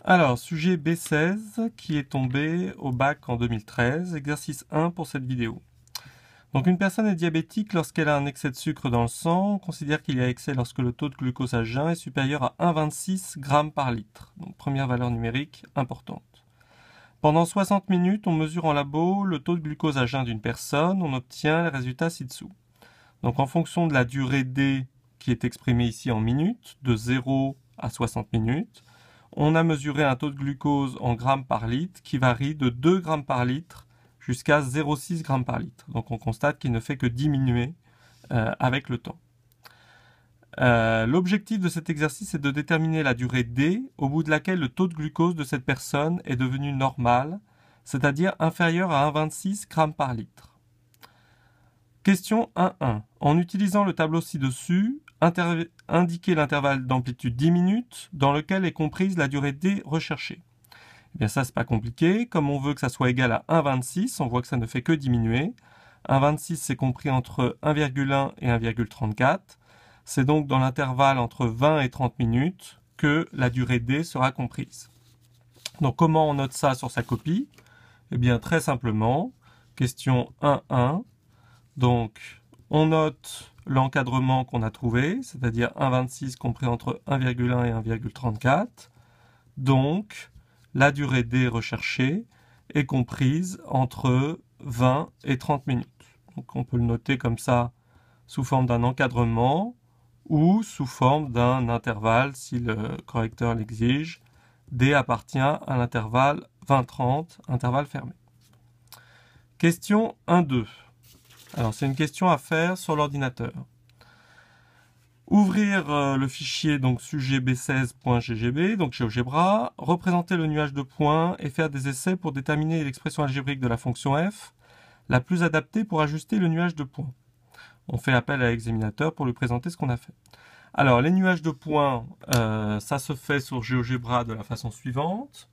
Alors, sujet B16 qui est tombé au bac en 2013, exercice 1 pour cette vidéo. Donc une personne est diabétique lorsqu'elle a un excès de sucre dans le sang. On considère qu'il y a excès lorsque le taux de glucose à jeun est supérieur à 1,26 g par litre. Donc première valeur numérique importante. Pendant 60 minutes, on mesure en labo le taux de glucose à jeun d'une personne. On obtient les résultats ci-dessous. Donc en fonction de la durée D qui est exprimée ici en minutes, de 0 à 60 minutes, on a mesuré un taux de glucose en grammes par litre qui varie de 2 grammes par litre jusqu'à 0,6 grammes par litre. Donc on constate qu'il ne fait que diminuer avec le temps. L'objectif de cet exercice est de déterminer la durée D au bout de laquelle le taux de glucose de cette personne est devenu normal, c'est-à-dire inférieur à 1,26 grammes par litre. Question 1.1. En utilisant le tableau ci-dessus, indiquez l'intervalle d'amplitude 10 minutes dans lequel est comprise la durée D recherchée. Eh bien ça, c'est pas compliqué. Comme on veut que ça soit égal à 1,26, on voit que ça ne fait que diminuer. 1,26, c'est compris entre 1,1 et 1,34. C'est donc dans l'intervalle entre 20 et 30 minutes que la durée D sera comprise. Donc comment on note ça sur sa copie? Eh bien très simplement, question 1.1. Donc, on note l'encadrement qu'on a trouvé, c'est-à-dire 1,26 compris entre 1,1 et 1,34. Donc, la durée D recherchée est comprise entre 20 et 30 minutes. Donc, on peut le noter comme ça sous forme d'un encadrement ou sous forme d'un intervalle si le correcteur l'exige. D appartient à l'intervalle 20-30, intervalle fermé. Question 1.2. Alors, c'est une question à faire sur l'ordinateur. Ouvrir le fichier donc sujet b16.ggb, donc GeoGebra, représenter le nuage de points et faire des essais pour déterminer l'expression algébrique de la fonction f la plus adaptée pour ajuster le nuage de points. On fait appel à l'examinateur pour lui présenter ce qu'on a fait. Alors, les nuages de points, ça se fait sur GeoGebra de la façon suivante.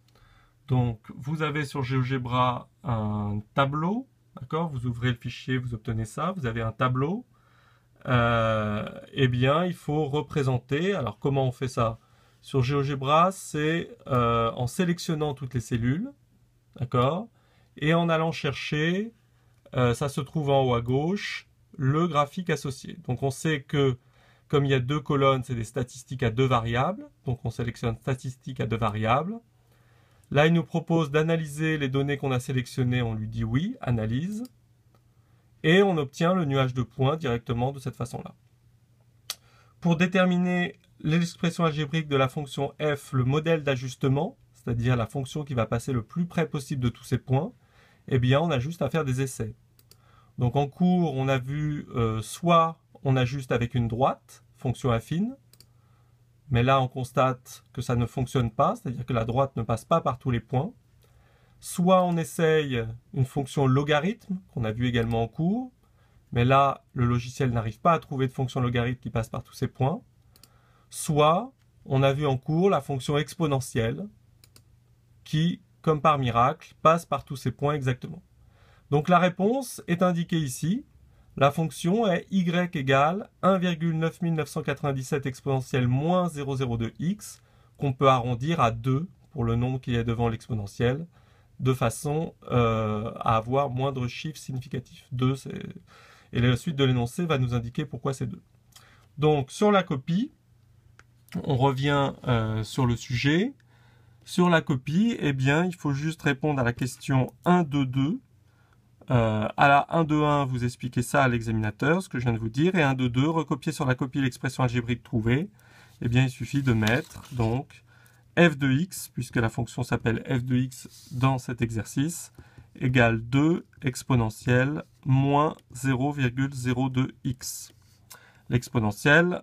Donc, vous avez sur GeoGebra un tableau. D'accord, vous ouvrez le fichier, vous obtenez ça, vous avez un tableau. Eh bien, il faut représenter. Alors, comment on fait ça? Sur GeoGebra, c'est en sélectionnant toutes les cellules, d'accord, et en allant chercher, ça se trouve en haut à gauche, le graphique associé. Donc, on sait que, comme il y a deux colonnes, c'est des statistiques à deux variables. Donc, on sélectionne statistiques à deux variables. Là, il nous propose d'analyser les données qu'on a sélectionnées. On lui dit oui, analyse. Et on obtient le nuage de points directement de cette façon-là. Pour déterminer l'expression algébrique de la fonction f, le modèle d'ajustement, c'est-à-dire la fonction qui va passer le plus près possible de tous ces points, eh bien, on a juste à faire des essais. Donc en cours, on a vu soit on ajuste avec une droite, fonction affine, mais là, on constate que ça ne fonctionne pas, c'est-à-dire que la droite ne passe pas par tous les points. Soit on essaye une fonction logarithme, qu'on a vu également en cours, mais là, le logiciel n'arrive pas à trouver de fonction logarithme qui passe par tous ces points. Soit, on a vu en cours la fonction exponentielle, qui, comme par miracle, passe par tous ces points exactement. Donc la réponse est indiquée ici. La fonction est y égale 1,9997 exponentielle moins 0,02x, qu'on peut arrondir à 2 pour le nombre qui est devant l'exponentielle, de façon à avoir moindre chiffre significatif. 2, et la suite de l'énoncé va nous indiquer pourquoi c'est 2. Donc sur la copie, on revient sur le sujet. Sur la copie, eh bien, il faut juste répondre à la question 1.2.2. À la 1.2.1, vous expliquez ça à l'examinateur, ce que je viens de vous dire, et 1.2.2, recopier sur la copie l'expression algébrique trouvée. Eh bien, il suffit de mettre donc f de x, puisque la fonction s'appelle f de x dans cet exercice, égale 2 exponentielle moins 0,02x. L'exponentielle,